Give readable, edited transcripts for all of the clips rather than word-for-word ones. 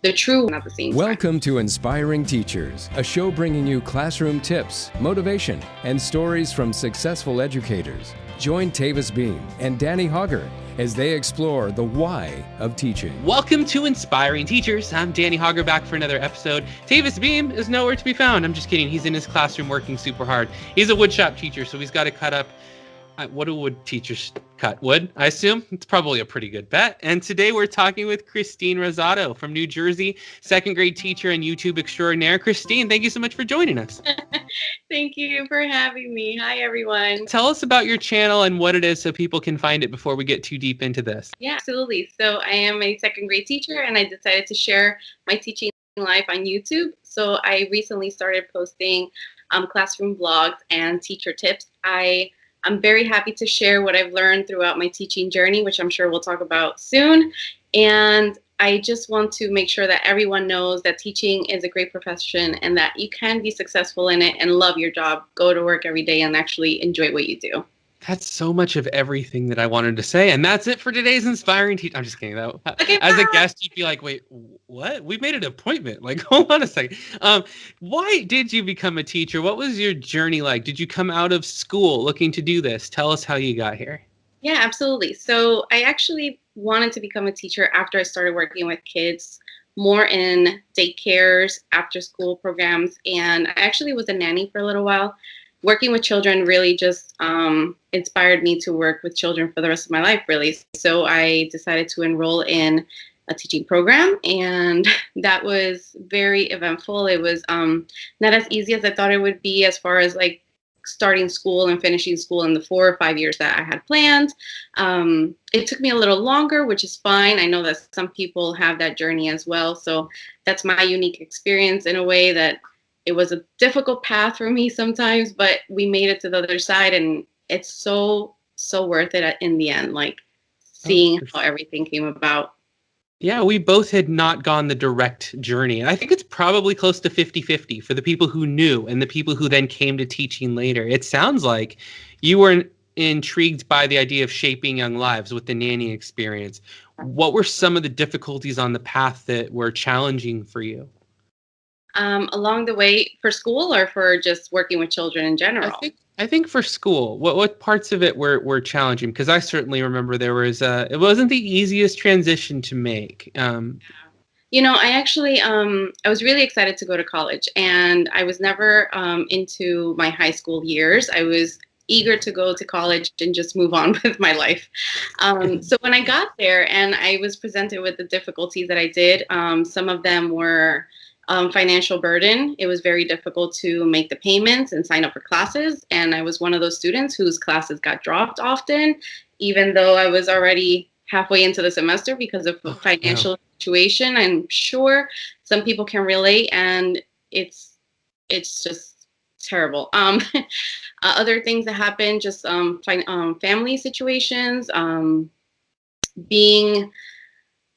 the true one at the same time. Welcome to Inspiring Teachers, a show bringing you classroom tips, motivation, and stories from successful educators. Join Tavis Beam and Danny Hogger as they explore the why of teaching. Welcome to Inspiring Teachers. I'm Danny Hogger, back for another episode. Tavis Beam is nowhere to be found. I'm just kidding. He's in his classroom working super hard. He's a woodshop teacher, so he's got to cut up. What do wood teachers cut? Wood, I assume? It's probably a pretty good bet. And today we're talking with Christine Rosado from New Jersey, second grade teacher and YouTube extraordinaire. Christine, thank you so much for joining us. Thank you for having me. Hi, everyone. Tell us about your channel and what it is so people can find it before we get too deep into this. Yeah, absolutely. So I am a second grade teacher, and I decided to share my teaching life on YouTube. So I recently started posting classroom vlogs and teacher tips. I'm very happy to share what I've learned throughout my teaching journey, which I'm sure we'll talk about soon. And I just want to make sure that everyone knows that teaching is a great profession and that you can be successful in it and love your job, go to work every day and actually enjoy what you do. That's so much of everything that I wanted to say. And that's it for today's Inspiring Teacher. I'm just kidding. As a guest, you'd be like, wait, what? We made an appointment. Like, hold on a second. Why did you become a teacher? What was your journey like? Did you come out of school looking to do this? Tell us how you got here. Yeah, absolutely. So I actually wanted to become a teacher after I started working with kids, more in daycares, after school programs. And I actually was a nanny for a little while. Working with children really just inspired me to work with children for the rest of my life, really. So I decided to enroll in a teaching program, and that was very eventful. It was not as easy as I thought it would be as far as like starting school and finishing school in the 4 or 5 years that I had planned. It took me a little longer, which is fine. I know that some people have that journey as well. So that's my unique experience in a way that it was a difficult path for me sometimes, but we made it to the other side, and it's so worth it in the end, like seeing how everything came about. Yeah, we both had not gone the direct journey. I think it's probably close to 50-50 for the people who knew and the people who then came to teaching later. It sounds like you were intrigued by the idea of shaping young lives with the nanny experience. What were some of the difficulties on the path that were challenging for you? Along the way, for school or for just working with children in general? I think for school. What parts of it were challenging? Because I certainly remember there was it wasn't the easiest transition to make. You know, I actually I was really excited to go to college, and I was never into my high school years. I was eager to go to college and just move on with my life. So when I got there and I was presented with the difficulties that I did, some of them were financial burden. It was very difficult to make the payments and sign up for classes. And I was one of those students whose classes got dropped often, even though I was already halfway into the semester because of the financial situation. I'm sure some people can relate, and it's just terrible. Other things that happen, just family situations, being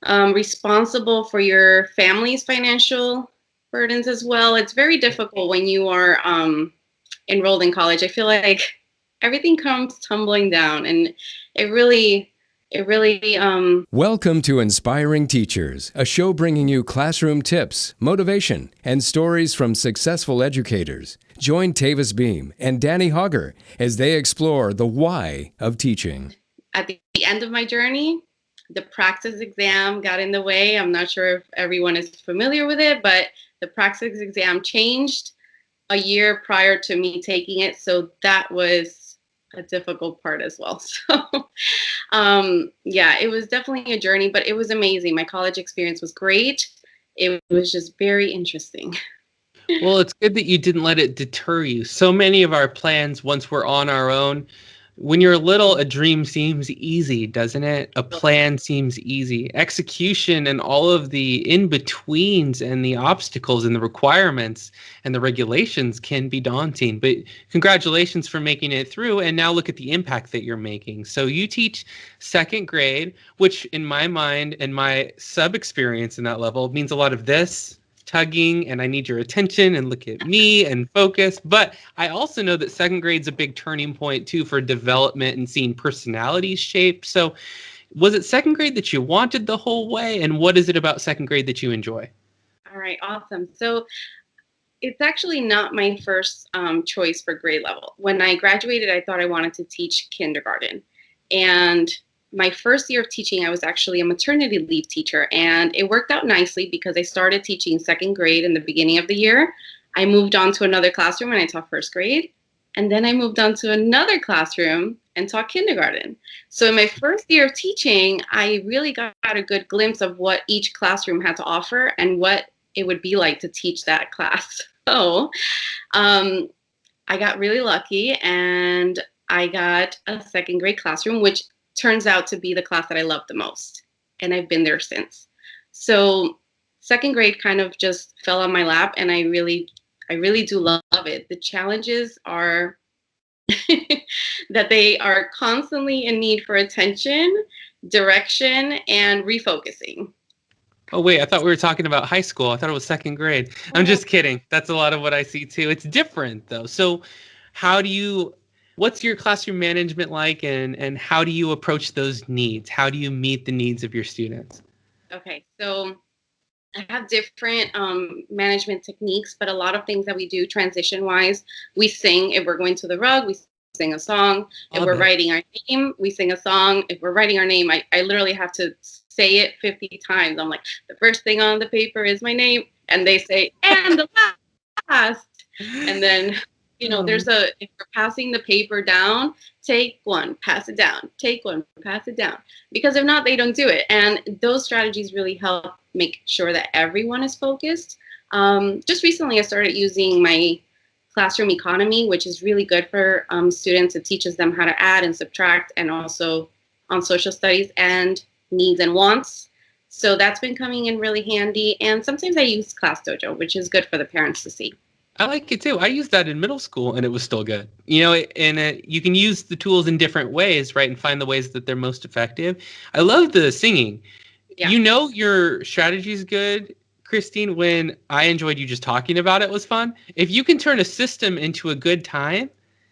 responsible for your family's financial burdens as well. It's very difficult when you are enrolled in college. I feel like everything comes tumbling down, and it really Welcome to Inspiring Teachers, a show bringing you classroom tips, motivation, and stories from successful educators. Join Tavis Beam and Danny Hogger as they explore the why of teaching. At the end of my journey, the praxis exam got in the way. I'm not sure if everyone is familiar with it, but the praxis exam changed a year prior to me taking it. So that was a difficult part as well. So yeah, it was definitely a journey, but it was amazing. My college experience was great. It was just very interesting. Well, it's good that you didn't let it deter you. So many of our plans, once we're on our own, when you're little, a dream seems easy, doesn't it? A plan seems easy. Execution and all of the in-betweens and the obstacles and the requirements and the regulations can be daunting. But congratulations for making it through. And now look at the impact that you're making. So you teach second grade, which in my mind and my sub-experience in that level means a lot of this, tugging, and I need your attention and look at me and focus. But I also know that second grade's a big turning point too for development and seeing personalities shape. So Was it second grade that you wanted the whole way? And what is it about second grade that you enjoy? All right, awesome. So it's actually not my first choice for grade level. When I graduated, I thought I wanted to teach kindergarten. And my first year of teaching, I was actually a maternity leave teacher. And it worked out nicely because I started teaching second grade in the beginning of the year. I moved on to another classroom and I taught first grade. And then I moved on to another classroom and taught kindergarten. So in my first year of teaching, I really got a good glimpse of what each classroom had to offer and what it would be like to teach that class. So I got really lucky and I got a second grade classroom, which turns out to be the class that I love the most. And I've been there since. So second grade kind of just fell on my lap and I really do love it. The challenges are that they are constantly in need for attention, direction, and refocusing. Oh, wait, I thought we were talking about high school. I thought it was second grade. I'm just kidding. That's a lot of what I see too. It's different though. So what's your classroom management like and how do you approach those needs? How do you meet the needs of your students? Okay, so I have different management techniques, but a lot of things that we do transition wise, we sing if we're going to the rug, we sing a song. If we're writing our name, we sing a song. If we're writing our name, I literally have to say it 50 times. I'm like, the first thing on the paper is my name. And they say, and the last. And then, if we're passing the paper down, take one, pass it down, take one, pass it down. Because if not, they don't do it. And those strategies really help make sure that everyone is focused. Just recently, I started using my classroom economy, which is really good for students. It teaches them how to add and subtract and also on social studies and needs and wants. So that's been coming in really handy. And sometimes I use Class Dojo, which is good for the parents to see. I like it too. I used that in middle school and it was still good. You can use the tools in different ways, right? And find the ways that they're most effective. I love the singing. Yeah. Your strategy is good, Christine, when I enjoyed you just talking about it was fun. If you can turn a system into a good time,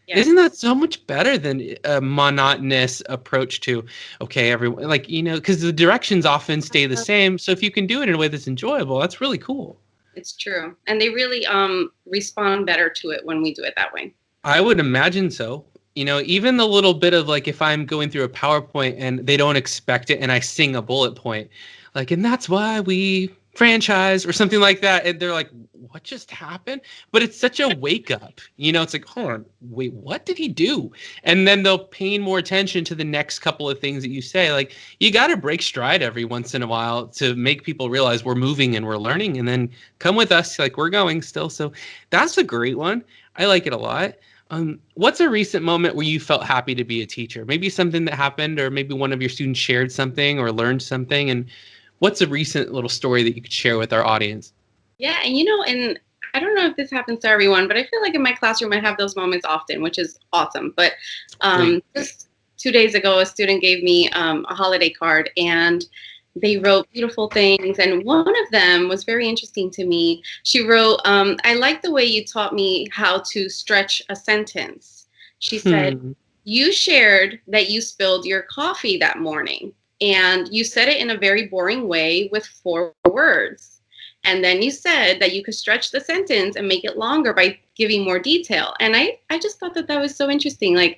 isn't that so much better than a monotonous approach to, okay, everyone, because the directions often stay the same. So if you can do it in a way that's enjoyable, that's really cool. It's true. And they really respond better to it when we do it that way. I would imagine so. Even the little bit of if I'm going through a PowerPoint and they don't expect it and I sing a bullet point, and that's why we franchise or something like that. And they're like, what just happened? But it's such a wake up, it's like, hold on, wait, what did he do? And then they'll pay more attention to the next couple of things that you say. You got to break stride every once in a while to make people realize we're moving and we're learning and then come with us. We're going still. So that's a great one. I like it a lot. What's a recent moment where you felt happy to be a teacher? Maybe something that happened or maybe one of your students shared something or learned something. And what's a recent little story that you could share with our audience? Yeah, and I don't know if this happens to everyone, but I feel like in my classroom I have those moments often, which is awesome. But just 2 days ago, a student gave me a holiday card and they wrote beautiful things. And one of them was very interesting to me. She wrote, I like the way you taught me how to stretch a sentence. She said, you shared that you spilled your coffee that morning. And you said it in a very boring way with 4 words. And then you said that you could stretch the sentence and make it longer by giving more detail. And I just thought that was so interesting.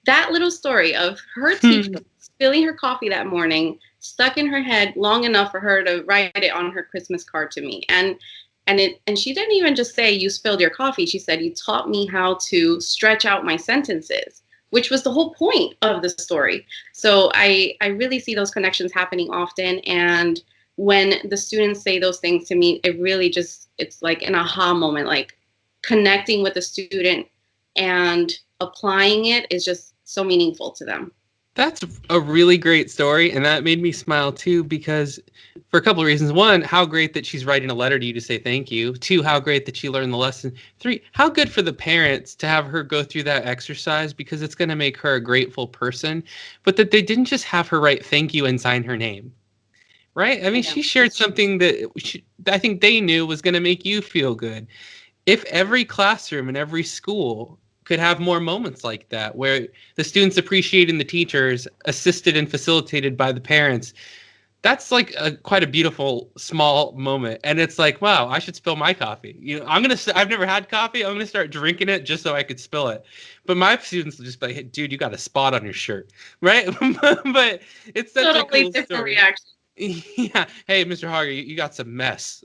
That little story of her teacher spilling her coffee that morning stuck in her head long enough for her to write it on her Christmas card to me. And she didn't even just say you spilled your coffee. She said, you taught me how to stretch out my sentences, which was the whole point of the story. So I really see those connections happening often. And when the students say those things to me, it really it's like an aha moment, connecting with the student and applying it is just so meaningful to them. That's a really great story. And that made me smile too, because for a couple of reasons. 1, how great that she's writing a letter to you to say thank you. 2, how great that she learned the lesson. 3, how good for the parents to have her go through that exercise because it's going to make her a grateful person, but that they didn't just have her write thank you and sign her name. Right? I mean, she shared something that I think they knew was going to make you feel good. If every classroom and every school could have more moments like that where the students appreciating the teachers, assisted and facilitated by the parents. That's like quite a beautiful small moment. And it's like, wow, I should spill my coffee. I've never had coffee. I'm going to start drinking it just so I could spill it. But my students will just be like, hey, dude, you got a spot on your shirt. Right. But it's such a Totally cool different story. reaction. Yeah. Hey, Mr. Hager, you got some mess.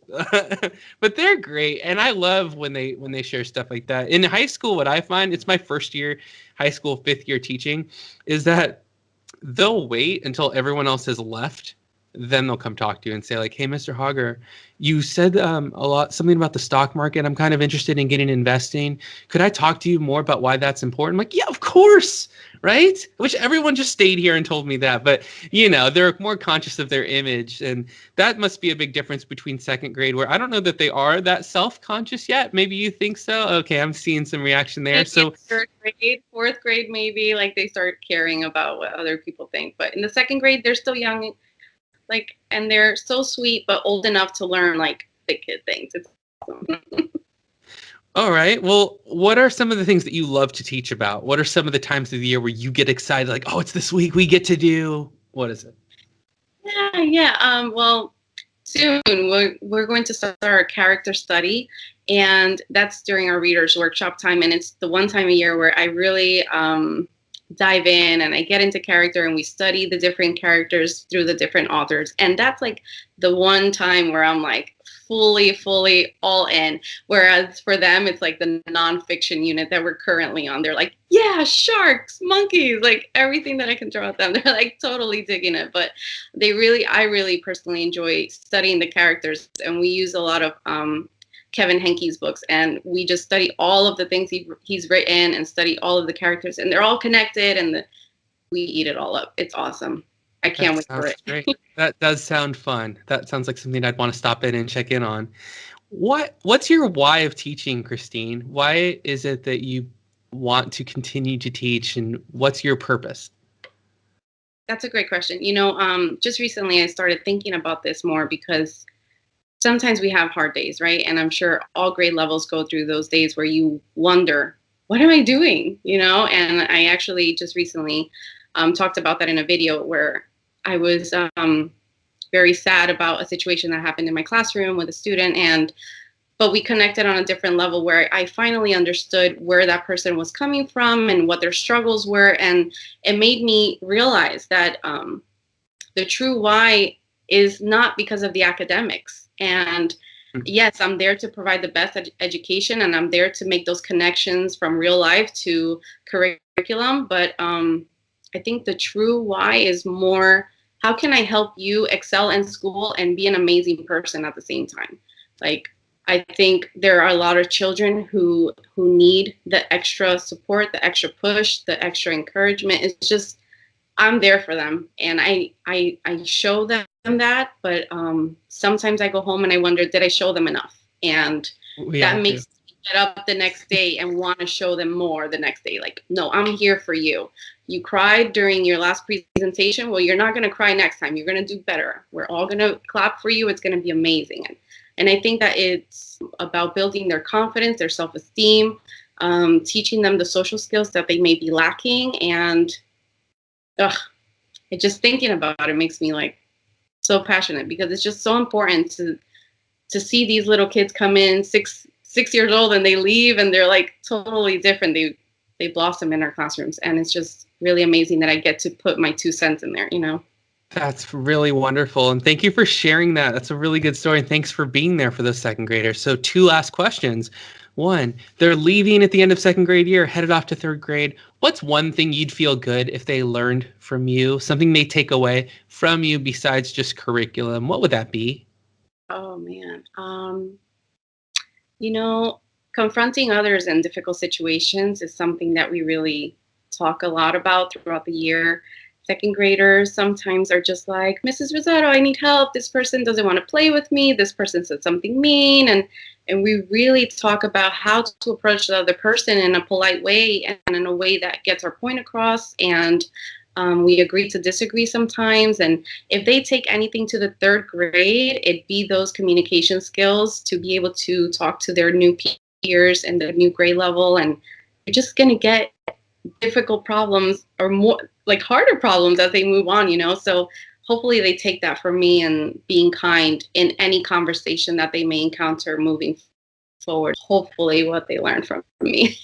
But they're great. And I love when they share stuff like that. In high school, what I find, it's my first year, high school, 5th year teaching, is that they'll wait until everyone else has left. Then they'll come talk to you and say like, hey, Mr. Hager, you said something about the stock market. I'm kind of interested in getting investing. Could I talk to you more about why that's important? I'm like, yeah, of course. Right. Which everyone just stayed here and told me that. But, they're more conscious of their image. And that must be a big difference between 2nd grade, where I don't know that they are that self-conscious yet. Maybe you think so. Okay. I'm seeing some reaction there. Maybe So in 3rd grade, 4th grade, maybe like they start caring about what other people think. But in the 2nd grade, they're still young. And they're so sweet, but old enough to learn like the kid things. It's awesome. all right. Well, what are some of the things that you love to teach about? What are some of the times of the year where you get excited? Like, oh, it's this week we get to do. What is it? Yeah. Well, soon we're going to start our character study, and that's during our readers workshop time. And it's the one time a year where I really dive in and I get into character, and we study the different characters through the different authors. And that's like the one time where I'm like fully all in. Whereas for them, it's like the nonfiction unit that we're currently on. They're like, yeah, sharks, monkeys, like everything that I can throw at them. They're like totally digging it. But I really personally enjoy studying the characters. And we use a lot of Kevin Henke's books, and we just study all of the things he's written and study all of the characters, and they're all connected, and we eat it all up. It's awesome. I can't wait for it. Great. That does sound fun. That sounds like something I'd want to stop in and check in on. What's your why of teaching, Christine? Why is it that you want to continue to teach, and what's your purpose? That's a great question. Just recently I started thinking about this more because sometimes we have hard days, right? And I'm sure all grade levels go through those days where you wonder, what am I doing? And I actually just recently talked about that in a video where I was very sad about a situation that happened in my classroom with a student, but we connected on a different level where I finally understood where that person was coming from and what their struggles were. And it made me realize that the true why is not because of the academics. And yes, I'm there to provide the best education, and I'm there to make those connections from real life to curriculum. But I think the true why is more, how can I help you excel in school and be an amazing person at the same time? Like, I think there are a lot of children who need the extra support, the extra push, the extra encouragement. It's just, I'm there for them, and I show them that, but sometimes I go home and I wonder, did I show them enough? And that makes me get up the next day and want to show them more the next day. Like, no, I'm here for you. You cried during your last presentation. Well, you're not going to cry next time. You're going to do better. We're all going to clap for you. It's going to be amazing. And I think that it's about building their confidence, their self-esteem, teaching them the social skills that they may be lacking. And just thinking about it makes me like so passionate, because it's just so important to see these little kids come in 6 years old and they leave and they're like totally different. They blossom in our classrooms, and it's just really amazing that I get to put my 2 cents in there. That's really wonderful. And thank you for sharing that. That's a really good story. And thanks for being there for those 2nd graders. So 2 last questions. 1, they're leaving at the end of 2nd grade year, headed off to 3rd grade. What's one thing you'd feel good if they learned from you, something they take away from you besides just curriculum? What would that be? Oh, man. Confronting others in difficult situations is something that we really talk a lot about throughout the year. 2nd graders sometimes are just like, Mrs. Rosado, I need help. This person doesn't want to play with me. This person said something mean. And we really talk about how to approach the other person in a polite way and in a way that gets our point across. And we agree to disagree sometimes. And if they take anything to the 3rd grade, it'd be those communication skills to be able to talk to their new peers and the new grade level and just going to get difficult problems or more like harder problems as they move on, So hopefully they take that from me and being kind in any conversation that they may encounter moving forward. Hopefully what they learn from me.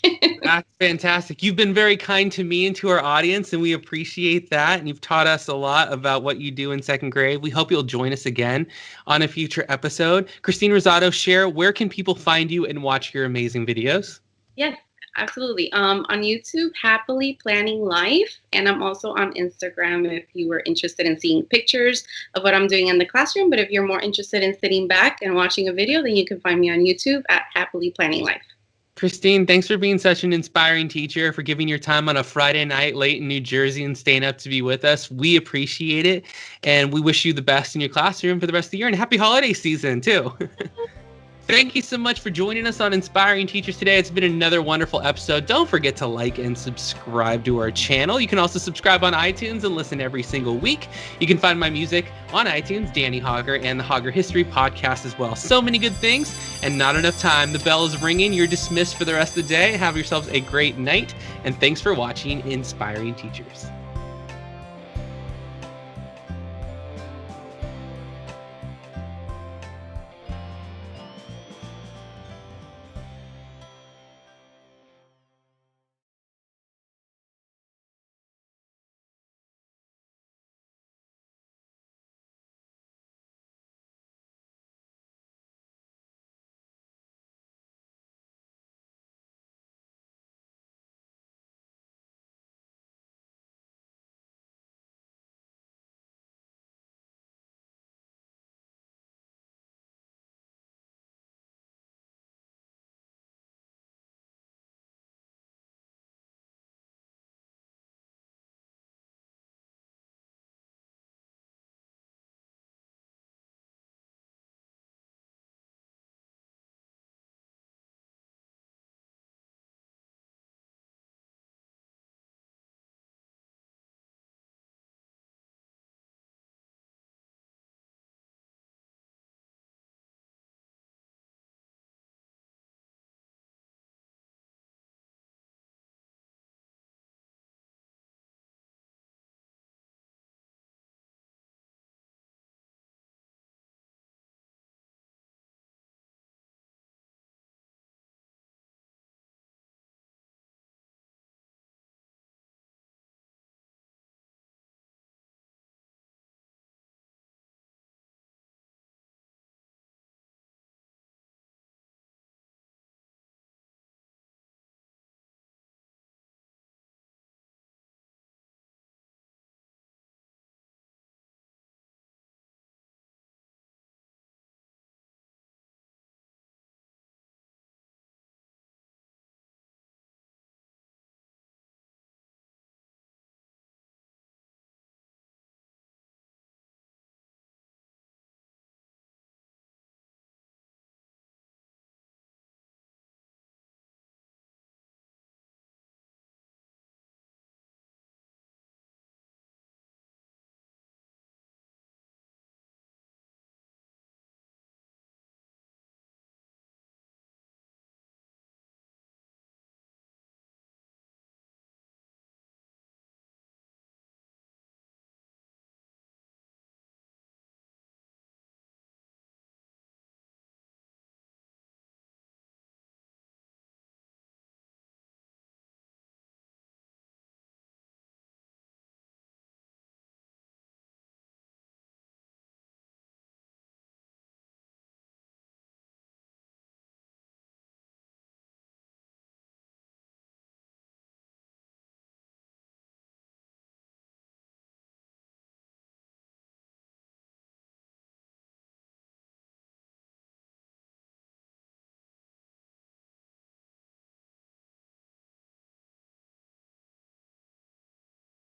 That's fantastic. You've been very kind to me and to our audience, and we appreciate that. And you've taught us a lot about what you do in second grade. We hope you'll join us again on a future episode. Christine Rosado, share, where can people find you and watch your amazing videos? Yes, absolutely. On YouTube, Happily Planning Life. And I'm also on Instagram if you were interested in seeing pictures of what I'm doing in the classroom. But if you're more interested in sitting back and watching a video, then you can find me on YouTube at Happily Planning Life. Christine, thanks for being such an inspiring teacher, for giving your time on a Friday night late in New Jersey and staying up to be with us. We appreciate it. And we wish you the best in your classroom for the rest of the year, and happy holiday season too. Thank you so much for joining us on Inspiring Teachers today. It's been another wonderful episode. Don't forget to like and subscribe to our channel. You can also subscribe on iTunes and listen every single week. You can find my music on iTunes, Danny Hogger, and the Hogger History Podcast as well. So many good things and not enough time. The bell is ringing. You're dismissed for the rest of the day. Have yourselves a great night. And thanks for watching Inspiring Teachers.